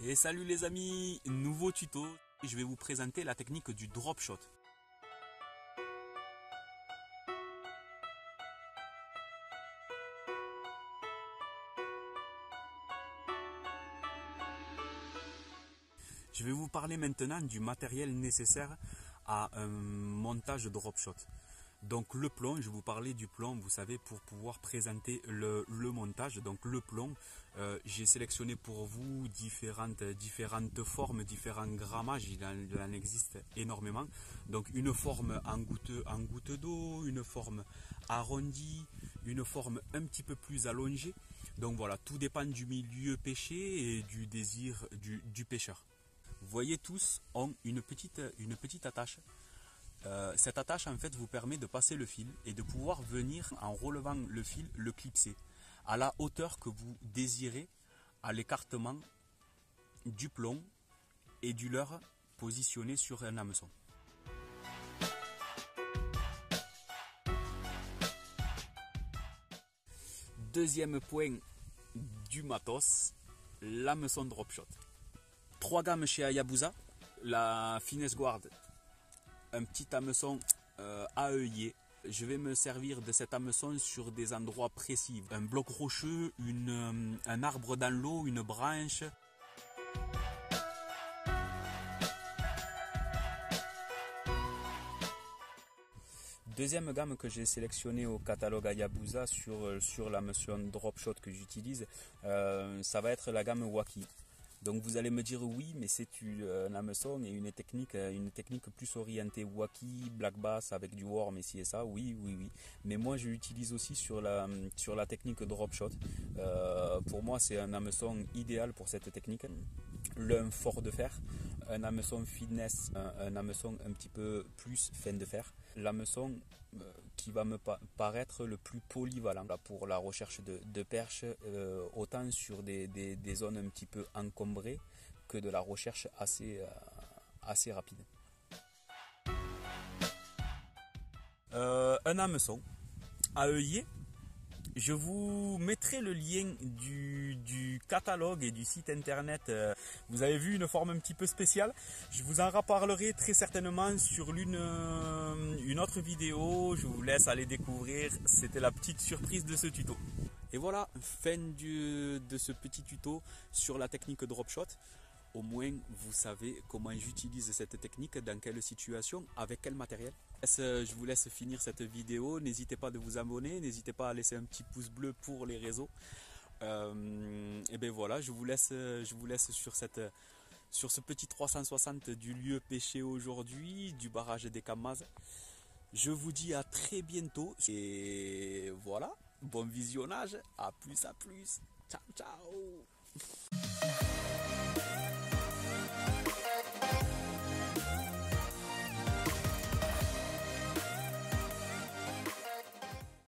Et salut les amis, nouveau tuto, je vais vous présenter la technique du drop shot. Je vais vous parler maintenant du matériel nécessaire à un montage drop shot. Donc le plomb, je vais vous parler du plomb, vous savez, pour pouvoir présenter le montage. Donc le plomb, j'ai sélectionné pour vous différentes formes, différents grammages, il en existe énormément. Donc une forme en goutte d'eau, une forme arrondie, une forme un petit peu plus allongée. Donc voilà, tout dépend du milieu pêché et du désir du pêcheur. Vous voyez, tous ont une petite attache. Cette attache en fait vous permet de passer le fil et de pouvoir venir, en relevant le fil, le clipser à la hauteur que vous désirez, à l'écartement du plomb et du leurre positionné sur un hameçon. Deuxième point du matos, l'hameçon drop shot. 3 gammes chez Hayabusa, la Finesse Guard, un petit hameçon à œillet. Je vais me servir de cet hameçon sur des endroits précis. Un bloc rocheux, un arbre dans l'eau, une branche. Deuxième gamme que j'ai sélectionnée au catalogue Hayabusa sur l'hameçon drop shot que j'utilise, ça va être la gamme Waki. Donc vous allez me dire oui, mais c'est un hameçon et une technique plus orientée waki, black bass avec du worm ici et ça, oui. Mais moi je l'utilise aussi sur la technique drop shot. Pour moi c'est un hameçon idéal pour cette technique. L'un fort de fer, un hameçon finesse, un hameçon un petit peu plus fin de fer. L'hameçon qui va me paraître le plus polyvalent pour la recherche de perches, autant sur des zones un petit peu encombrées que de la recherche assez rapide. Un hameçon à œillet. Je vous mettrai le lien du catalogue et du site internet. Vous avez vu une forme un petit peu spéciale. Je vous en reparlerai très certainement sur une autre vidéo. Je vous laisse aller découvrir. C'était la petite surprise de ce tuto. Et voilà, fin de ce petit tuto sur la technique drop shot. Au moins, vous savez comment j'utilise cette technique, dans quelle situation, avec quel matériel. Je vous laisse finir cette vidéo. N'hésitez pas de vous abonner, n'hésitez pas à laisser un petit pouce bleu pour les réseaux. Et bien voilà, je vous laisse sur ce petit 360 du lieu pêché aujourd'hui, du barrage des Camas. Je vous dis à très bientôt. Et voilà, bon visionnage, à plus. Ciao.